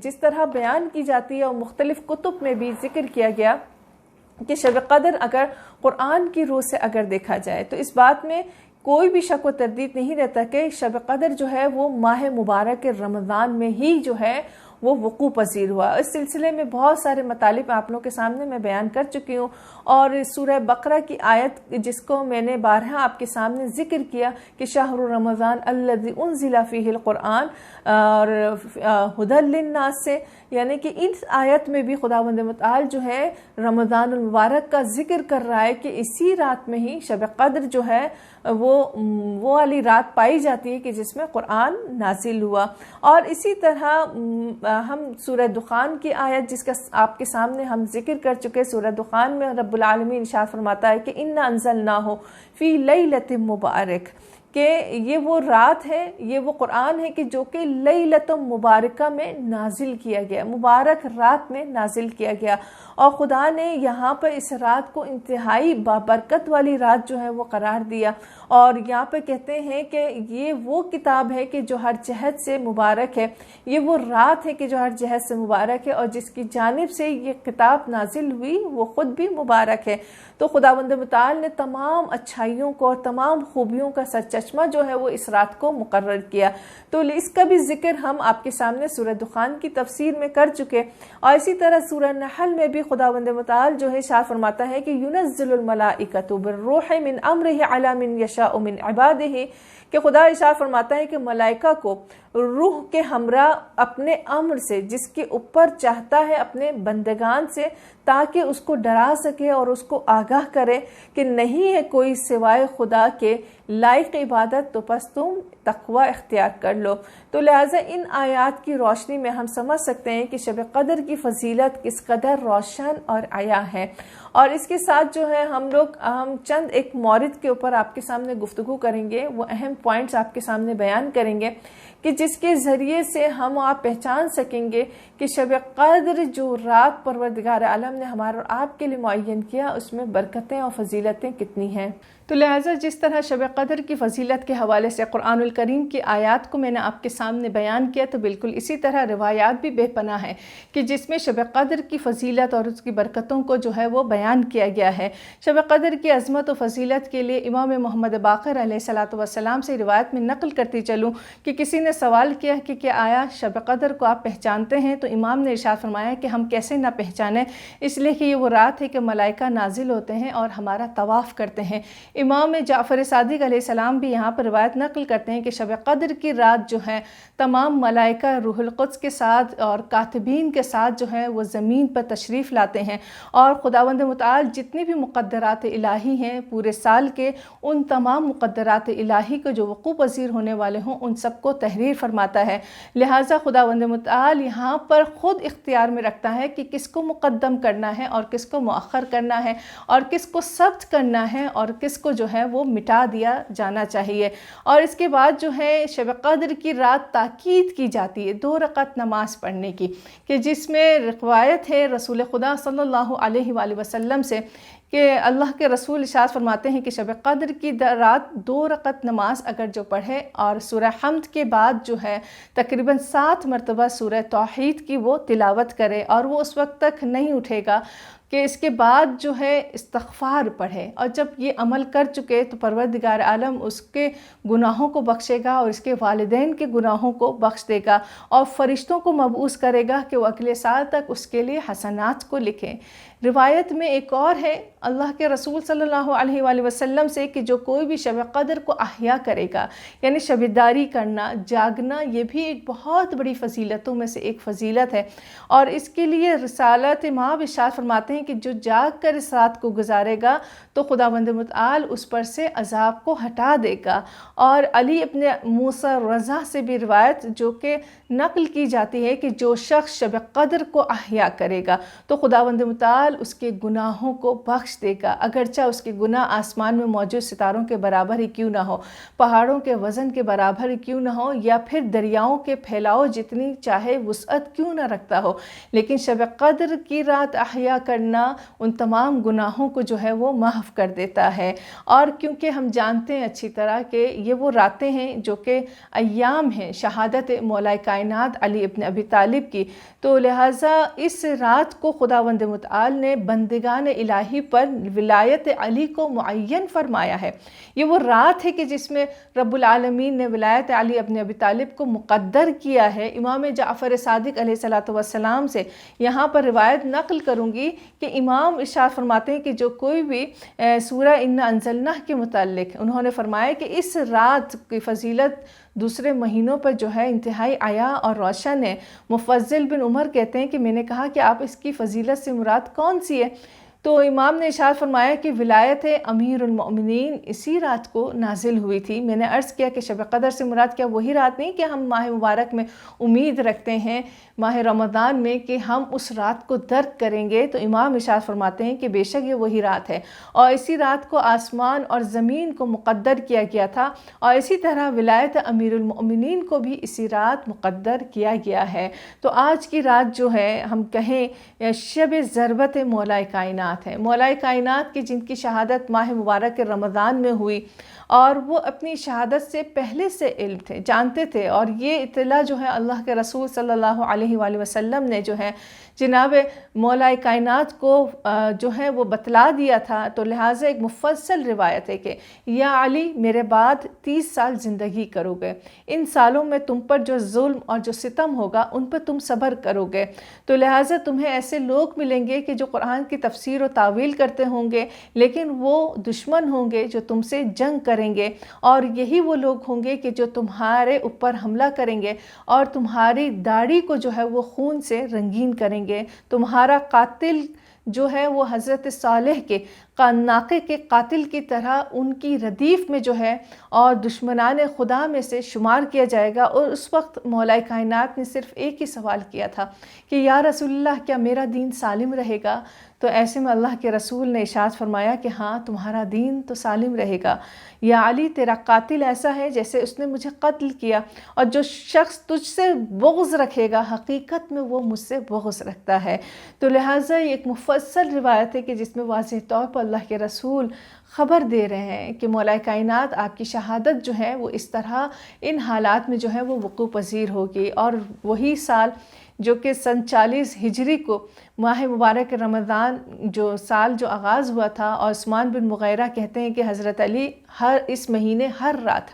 جس طرح بیان کی جاتی ہے اور مختلف کتب میں بھی ذکر کیا گیا کہ شب قدر اگر قرآن کی روح سے اگر دیکھا جائے تو اس بات میں کوئی بھی شک و تردید نہیں رہتا کہ شب قدر جو ہے وہ ماہ مبارک رمضان میں ہی جو ہے وہ وقوع پذیر ہوا۔ اس سلسلے میں بہت سارے مطالب آپ لوگوں کے سامنے میں بیان کر چکی ہوں، اور سورہ بقرہ کی آیت جس کو میں نے بارہا آپ کے سامنے ذکر کیا کہ شہر رمضان الذی انزل فیہ القرآن اور ھدی للناس سے، یعنی کہ اس آیت میں بھی خداوند متعال جو ہے رمضان المبارک کا ذکر کر رہا ہے کہ اسی رات میں ہی شب قدر جو ہے وہ والی رات پائی جاتی ہے کہ جس میں قرآن نازل ہوا۔ اور اسی طرح ہم سورہ دخان کی آیت جس کا آپ کے سامنے ہم ذکر کر چکے، سورہ دخان میں رب العالمین ارشاد فرماتا ہے کہ انا انزلناہ فی لیلۃ مبارک، کہ یہ وہ رات ہے، یہ وہ قرآن ہے کہ جو کہ لیلۃ مبارکہ میں نازل کیا گیا، مبارک رات میں نازل کیا گیا، اور خدا نے یہاں پر اس رات کو انتہائی بابرکت والی رات جو ہے وہ قرار دیا، اور یہاں پہ کہتے ہیں کہ یہ وہ کتاب ہے کہ جو ہر جہت سے مبارک ہے، یہ وہ رات ہے کہ جو ہر جہت سے مبارک ہے، اور جس کی جانب سے یہ کتاب نازل ہوئی وہ خود بھی مبارک ہے۔ تو خداوند متعال نے تمام اچھائیوں کو اور تمام خوبیوں کا سرچشمہ جو ہے وہ اس رات کو مقرر کیا، تو اس کا بھی ذکر ہم آپ کے سامنے سورہ دخان کی تفسیر میں کر چکے۔ اور اسی طرح سورہ نحل میں بھی خداوند متعال جو ہے ارشاد فرماتا ہے کہ ينزل الملائکۃ بالروح من امرہ علی من یشاء من عبادہ، کہ خدا ارشاد فرماتا ہے کہ ملائکہ کو روح کے ہمراہ اپنے امر سے، جس کے اوپر چاہتا ہے اپنے بندگان سے، تاکہ اس کو ڈرا سکے اور اس کو آگاہ کرے کہ نہیں ہے کوئی سوائے خدا کے لائق عبادت، تو پس تم تقوی اختیار کر لو۔ تو لہٰذا ان آیات کی روشنی میں ہم سمجھ سکتے ہیں کہ شب قدر کی فضیلت کس قدر روشن اور عیا ہے۔ اور اس کے ساتھ جو ہے ہم چند ایک مورد کے اوپر آپ کے سامنے گفتگو کریں گے، وہ اہم پوائنٹس آپ کے سامنے بیان کریں گے کہ جس کے ذریعے سے ہم آپ پہچان سکیں گے کہ شب قدر جو رات پروردگار عالم نے ہمارے اور آپ کے لیے معین کیا، اس میں برکتیں اور فضیلتیں کتنی ہیں۔ تو لہٰذا جس طرح شب قدر کی فضیلت کے حوالے سے قرآن الکریم کی آیات کو میں نے آپ کے سامنے بیان کیا، تو بالکل اسی طرح روایات بھی بے پناہ ہیں کہ جس میں شب قدر کی فضیلت اور اس کی برکتوں کو جو ہے وہ بیان کیا گیا ہے۔ شب قدر کی عظمت و فضیلت کے لیے امام محمد باقر علیہ الصلوۃ والسلام سے روایت میں نقل کرتی چلوں کہ کسی نے سوال کیا کہ کیا آیا شب قدر کو آپ پہچانتے ہیں؟ تو امام نے ارشاد فرمایا کہ ہم کیسے نہ پہچانیں، اس لیے کہ یہ وہ رات ہے کہ ملائکہ نازل ہوتے ہیں اور ہمارا طواف کرتے ہیں۔ امام جعفر صادق علیہ السلام بھی یہاں پر روایت نقل کرتے ہیں کہ شب قدر کی رات جو ہے تمام ملائکہ روح القدس کے ساتھ اور کاتبین کے ساتھ جو ہے وہ زمین پر تشریف لاتے ہیں، اور خداوند متعال جتنی بھی مقدرات الہی ہیں پورے سال کے، ان تمام مقدرات الہی کو جو وقوع پذیر ہونے والے ہوں ان سب کو تحریر فرماتا ہے۔ لہٰذا خداوند متعال یہاں پر خود اختیار میں رکھتا ہے کہ کس کو مقدم کرنا ہے اور کس کو مؤخر کرنا ہے، اور کس کو ثبت کرنا ہے اور کس کو جو ہے وہ مٹا دیا جانا چاہیے۔ اور اس کے بعد جو ہے شب قدر کی رات تاکید کی جاتی ہے 2 رکعت نماز پڑھنے کی، کہ جس میں روایت ہے رسول خدا صلی اللہ علیہ وآلہ وسلم سے کہ اللہ کے رسول ارشاد فرماتے ہیں کہ شب قدر کی رات 2 رکعت نماز اگر جو پڑھے اور سورہ حمد کے بعد جو ہے تقریباً 7 مرتبہ سورہ توحید کی وہ تلاوت کرے، اور وہ اس وقت تک نہیں اٹھے گا کہ اس کے بعد جو ہے استغفار پڑھے، اور جب یہ عمل کر چکے تو پروردگار عالم اس کے گناہوں کو بخشے گا اور اس کے والدین کے گناہوں کو بخش دے گا، اور فرشتوں کو مبعوث کرے گا کہ وہ اگلے سال تک اس کے لیے حسنات کو لکھیں۔ روایت میں ایک اور ہے اللہ کے رسول صلی اللہ علیہ وآلہ وسلم سے کہ جو کوئی بھی شب قدر کو احیا کرے گا، یعنی شبیداری کرنا، جاگنا، یہ بھی ایک بہت بڑی فضیلتوں میں سے ایک فضیلت ہے، اور اس کے لیے رسالت امام ارشاد فرماتے ہیں کہ جو جاگ کر اس رات کو گزارے گا تو خداوند متعال اس پر سے عذاب کو ہٹا دے گا۔ اور علی ابن موسیٰ رضا سے بھی روایت جو کہ نقل کی جاتی ہے کہ جو شخص شب قدر کو احیا کرے گا تو خداوند متعال اس کے گناہوں کو بخش دے گا، اگرچہ اس کے گناہ آسمان میں موجود ستاروں کے برابر ہی کیوں نہ ہو، پہاڑوں کے وزن کے برابر ہی کیوں نہ ہو، یا پھر دریاؤں کے پھیلاؤ جتنی چاہے وسعت کیوں نہ رکھتا ہو، لیکن شب قدر کی رات احیا کرنے کرنا ان تمام گناہوں کو جو ہے وہ معاف کر دیتا ہے۔ اور کیونکہ ہم جانتے ہیں اچھی طرح کہ یہ وہ راتیں ہیں جو کہ ایام ہیں شہادت مولا کائنات علی ابن ابی طالب کی، تو لہٰذا اس رات کو خداوند متعال نے بندگان الہی پر ولایت علی کو معین فرمایا ہے۔ یہ وہ رات ہے کہ جس میں رب العالمین نے ولایت علی ابن ابی طالب کو مقدر کیا ہے۔ امام جعفر صادق علیہ السلام سے یہاں پر روایت نقل کروں گی کہ امام ارشاد فرماتے ہیں کہ جو کوئی بھی سورہ انا انزلناہ کے متعلق انہوں نے فرمایا کہ اس رات کی فضیلت دوسرے مہینوں پر جو ہے انتہائی عیا اور روشن ہے۔ مفضل بن عمر کہتے ہیں کہ میں نے کہا کہ آپ اس کی فضیلت سے مراد کون سی ہے؟ تو امام نے ارشاد فرمایا کہ ولایت امیر المؤمنین اسی رات کو نازل ہوئی تھی۔ میں نے عرض کیا کہ شب قدر سے مراد کیا وہی رات نہیں کہ ہم ماہ مبارک میں امید رکھتے ہیں ماہ رمضان میں کہ ہم اس رات کو درک کریں گے؟ تو امام ارشاد فرماتے ہیں کہ بے شک یہ وہی رات ہے، اور اسی رات کو آسمان اور زمین کو مقدر کیا گیا تھا، اور اسی طرح ولایت امیر المؤمنین کو بھی اسی رات مقدر کیا گیا ہے۔ تو آج کی رات جو ہے ہم کہیں شب ضربت مولا کائنات ہے، مولا کائنات کی جن کی شہادت ماہ مبارک رمضان میں ہوئی، اور وہ اپنی شہادت سے پہلے سے علم تھے، جانتے تھے، اور یہ اطلاع جو ہے اللہ کے رسول صلی اللہ علیہ وآلہ وسلم نے جو ہے جناب مولا کائنات کو جو ہے وہ بتلا دیا تھا۔ تو لہٰذا ایک مفصل روایت ہے کہ یا علی میرے بعد 30 سال زندگی کرو گے، ان سالوں میں تم پر جو ظلم اور جو ستم ہوگا ان پر تم صبر کرو گے، تو لہٰذا تمہیں ایسے لوگ ملیں گے کہ جو قرآن کی تفسیر و تعویل کرتے ہوں گے، لیکن وہ دشمن ہوں گے جو تم سے جنگ کریں گے، اور یہی وہ لوگ ہوں گے کہ جو تمہارے اوپر حملہ کریں گے اور تمہاری داڑھی کو جو ہے وہ خون سے رنگین کریں گے۔ تمہارا قاتل جو ہے وہ حضرت صالح کے ناقے کے قاتل کی طرح ان کی ردیف میں جو ہے اور دشمنان خدا میں سے شمار کیا جائے گا۔ اور اس وقت مولا کائنات نے صرف ایک ہی سوال کیا تھا کہ یا رسول اللہ کیا میرا دین سالم رہے گا؟ تو ایسے میں اللہ کے رسول نے ارشاد فرمایا کہ ہاں تمہارا دین تو سالم رہے گا، یا علی تیرا قاتل ایسا ہے جیسے اس نے مجھے قتل کیا، اور جو شخص تجھ سے بغض رکھے گا حقیقت میں وہ مجھ سے بغض رکھتا ہے۔ تو لہٰذا یہ ایک مفصل روایت ہے کہ جس میں واضح طور پر اللہ کے رسول خبر دے رہے ہیں کہ مولا کائنات آپ کی شہادت جو ہے وہ اس طرح ان حالات میں جو ہے وہ وقوع پذیر ہوگی۔ اور وہی سال جو کہ سن 40 ہجری کو ماہ مبارک رمضان جو سال جو آغاز ہوا تھا، اور عثمان بن مغیرہ کہتے ہیں کہ حضرت علی اس مہینے ہر رات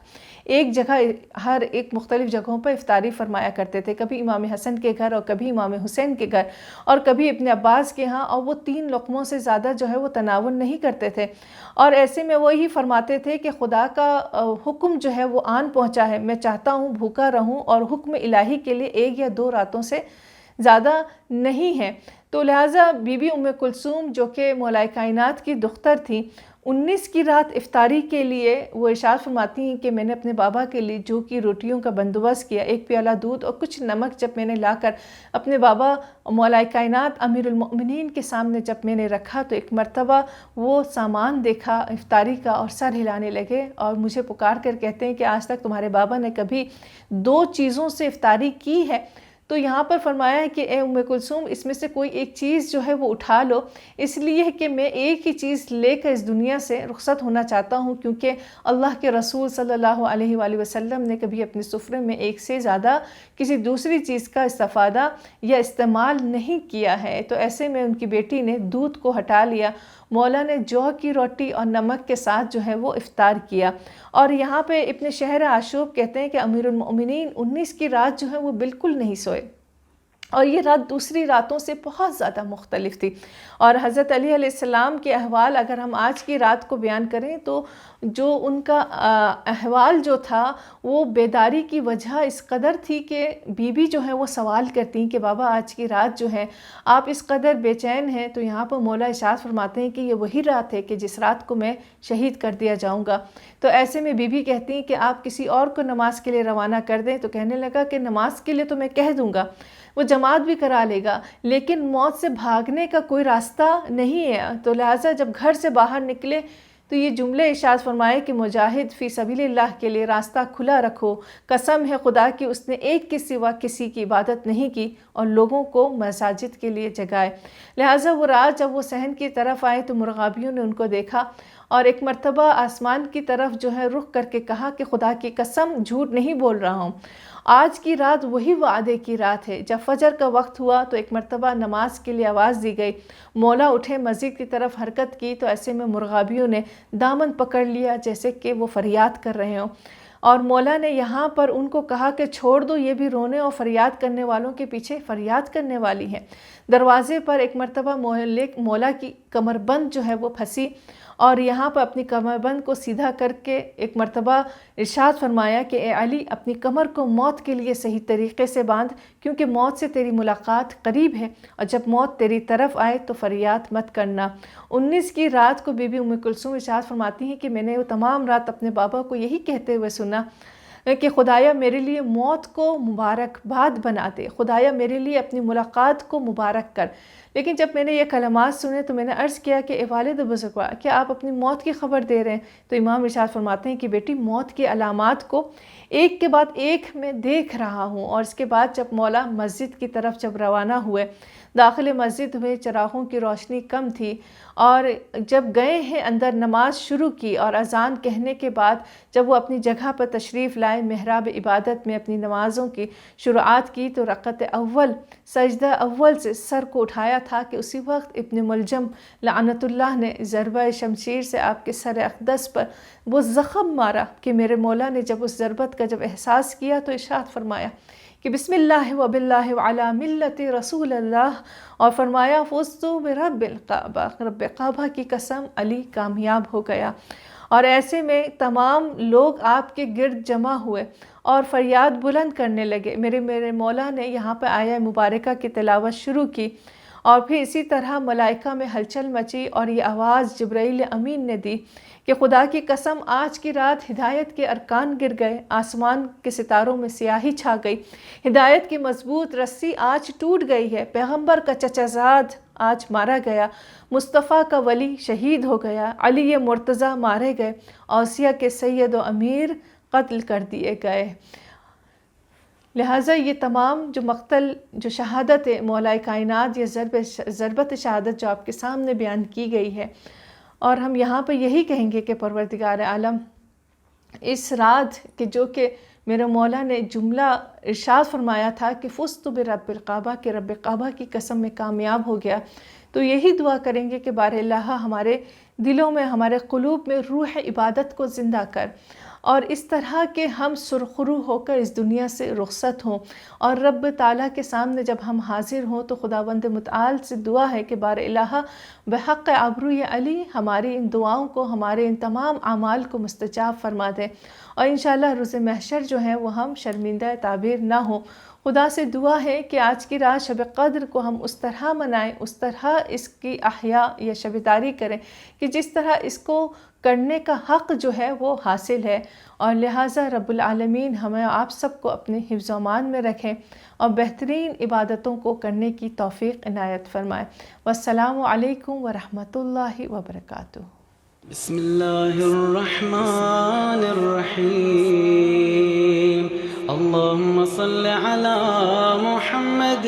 ایک جگہ ہر ایک مختلف جگہوں پر افطاری فرمایا کرتے تھے، کبھی امام حسن کے گھر اور کبھی امام حسین کے گھر اور کبھی ابن عباس کے ہاں، اور وہ 3 لقموں سے زیادہ جو ہے وہ تناول نہیں کرتے تھے۔ اور ایسے میں وہ یہی فرماتے تھے کہ خدا کا حکم جو ہے وہ آن پہنچا ہے، میں چاہتا ہوں بھوکا رہوں، اور حکم الہی کے لیے 1 یا 2 راتوں سے زیادہ نہیں ہے۔ تو لہٰذا بی بی ام کلثوم جو کہ مولا کائنات کی دختر تھیں، 19 کی رات افطاری کے لیے وہ ارشاد فرماتی ہیں کہ میں نے اپنے بابا کے لیے جو کی روٹیوں کا بندوبست کیا، 1 پیالہ دودھ اور کچھ نمک جب میں نے لا کر اپنے بابا مولا کائنات امیر المؤمنین کے سامنے جب میں نے رکھا، تو ایک مرتبہ وہ سامان دیکھا افطاری کا اور سر ہلانے لگے، اور مجھے پکار کر کہتے ہیں کہ آج تک تمہارے بابا نے کبھی 2 چیزوں سے افطاری کی ہے؟ تو یہاں پر فرمایا ہے کہ اے ام کلثوم اس میں سے کوئی ایک چیز جو ہے وہ اٹھا لو، اس لیے کہ میں ایک ہی چیز لے کر اس دنیا سے رخصت ہونا چاہتا ہوں، کیونکہ اللہ کے رسول صلی اللہ علیہ وآلہ وسلم نے کبھی اپنے سفرے میں ایک سے زیادہ کسی دوسری چیز کا استفادہ یا استعمال نہیں کیا ہے۔ تو ایسے میں ان کی بیٹی نے دودھ کو ہٹا لیا، مولا نے جو کی روٹی اور نمک کے ساتھ جو ہے وہ افطار کیا۔ اور یہاں پہ ابن شہر عاشوب کہتے ہیں کہ امیر المؤمنین 19 کی رات جو ہے وہ بالکل نہیں سوئے، اور یہ رات دوسری راتوں سے بہت زیادہ مختلف تھی۔ اور حضرت علی علیہ السلام کے احوال اگر ہم آج کی رات کو بیان کریں تو جو ان کا احوال جو تھا وہ بیداری کی وجہ اس قدر تھی کہ بی بی جو ہے وہ سوال کرتی کہ بابا آج کی رات جو ہے آپ اس قدر بے چین ہیں، تو یہاں پر مولا ارشاد فرماتے ہیں کہ یہ وہی رات ہے کہ جس رات کو میں شہید کر دیا جاؤں گا۔ تو ایسے میں بی بی کہتی ہیں کہ آپ کسی اور کو نماز کے لیے روانہ کر دیں، تو کہنے لگا کہ نماز کے لیے تو میں کہہ دوں گا، وہ جماعت بھی کرا لے گا، لیکن موت سے بھاگنے کا کوئی راستہ نہیں ہے۔ تو لہٰذا جب گھر سے باہر نکلے تو یہ جملے ارشاد فرمائے کہ مجاہد فی سبیل اللہ کے لیے راستہ کھلا رکھو، قسم ہے خدا کی اس نے ایک کے سوا کسی کی عبادت نہیں کی اور لوگوں کو مساجد کے لیے جگائے۔ لہٰذا وہ رات جب وہ صحن کی طرف آئے تو مرغابیوں نے ان کو دیکھا اور ایک مرتبہ آسمان کی طرف جو ہے رخ کر کے کہا کہ خدا کی قسم جھوٹ نہیں بول رہا ہوں، آج کی رات وہی وعدے کی رات ہے۔ جب فجر کا وقت ہوا تو ایک مرتبہ نماز کے لیے آواز دی گئی، مولا اٹھے مسجد کی طرف حرکت کی تو ایسے میں مرغابیوں نے دامن پکڑ لیا جیسے کہ وہ فریاد کر رہے ہوں، اور مولا نے یہاں پر ان کو کہا کہ چھوڑ دو، یہ بھی رونے اور فریاد کرنے والوں کے پیچھے فریاد کرنے والی ہیں۔ دروازے پر ایک مرتبہ مولا کی کمر بند جو ہے وہ پھنسی اور یہاں پر اپنی کمر بند کو سیدھا کر کے ایک مرتبہ ارشاد فرمایا کہ اے علی اپنی کمر کو موت کے لیے صحیح طریقے سے باندھ، کیونکہ موت سے تیری ملاقات قریب ہے، اور جب موت تیری طرف آئے تو فریاد مت کرنا۔ 19 کی رات کو بی بی ام کلثوم ارشاد فرماتی ہیں کہ میں نے وہ تمام رات اپنے بابا کو یہی کہتے ہوئے سنا کہ خدایا میرے لیے موت کو مبارکباد بنا دے، خدایا میرے لیے اپنی ملاقات کو مبارک کر۔ لیکن جب میں نے یہ کلمات سنے تو میں نے عرض کیا کہ اے والد بزرگوار، کیا آپ اپنی موت کی خبر دے رہے ہیں؟ تو امام ارشاد فرماتے ہیں کہ بیٹی موت کی علامات کو ایک کے بعد ایک میں دیکھ رہا ہوں۔ اور اس کے بعد جب مولا مسجد کی طرف جب روانہ ہوئے، داخل مسجد ہوئے، چراغوں کی روشنی کم تھی، اور جب گئے ہیں اندر نماز شروع کی اور اذان کہنے کے بعد جب وہ اپنی جگہ پر تشریف لائے، محراب عبادت میں اپنی نمازوں کی شروعات کی تو رکعت اول سجدہ اول سے سر کو اٹھایا تھا کہ اسی وقت ابن ملجم لعنت اللہ نے ضربہ شمشیر سے آپ کے سر اقدس پر وہ زخم مارا کہ میرے مولا نے جب اس ضربت کا جب احساس کیا تو ارشاد فرمایا کہ بسم اللہ و باللہ وعلی ملت رسول اللہ، اور فرمایا فزتو برب الکعبہ، رب کعبہ کی قسم علی کامیاب ہو گیا۔ اور ایسے میں تمام لوگ آپ کے گرد جمع ہوئے اور فریاد بلند کرنے لگے۔ میرے مولا نے یہاں پہ آیہ مبارکہ کی تلاوت شروع کی اور پھر اسی طرح ملائکہ میں ہلچل مچی اور یہ آواز جبرائیل امین نے دی کہ خدا کی قسم آج کی رات ہدایت کے ارکان گر گئے، آسمان کے ستاروں میں سیاہی چھا گئی، ہدایت کی مضبوط رسی آج ٹوٹ گئی ہے، پیغمبر کا چچا زاد آج مارا گیا، مصطفیٰ کا ولی شہید ہو گیا، علی مرتضیٰ مارے گئے، اوصیہ کے سید و امیر قتل کر دیے گئے۔ لہٰذا یہ تمام جو مقتل جو شہادت مولا کائنات یا ضربت شہادت جو آپ کے سامنے بیان کی گئی ہے، اور ہم یہاں پہ یہی کہیں گے کہ پروردگار عالم اس رات کہ جو کہ میرے مولا نے جملہ ارشاد فرمایا تھا کہ فزت برب الکعبہ کہ رب کعبہ کی قسم میں کامیاب ہو گیا، تو یہی دعا کریں گے کہ بار اللہ ہمارے دلوں میں ہمارے قلوب میں روح عبادت کو زندہ کر، اور اس طرح کے ہم سرخرو ہو کر اس دنیا سے رخصت ہوں، اور رب تعالیٰ کے سامنے جب ہم حاضر ہوں تو خداوند متعال سے دعا ہے کہ بار الہ بحق ابرو علی ہماری ان دعاؤں کو، ہمارے ان تمام اعمال کو مستجاب فرما دے، اور انشاءاللہ روز محشر جو ہے وہ ہم شرمندہ تعبیر نہ ہوں۔ خدا سے دعا ہے کہ آج کی رات شب قدر کو ہم اس طرح منائیں، اس طرح اس کی احیاء یا شبیداری کریں کہ جس طرح اس کو کرنے کا حق جو ہے وہ حاصل ہے، اور لہٰذا رب العالمین ہمیں آپ سب کو اپنے حفظ و امان میں رکھیں اور بہترین عبادتوں کو کرنے کی توفیق عنایت فرمائے۔ والسلام علیکم ورحمۃ اللہ وبرکاتہ۔
بسم اللہ الرحمن الرحیم، اللہم صل علی محمد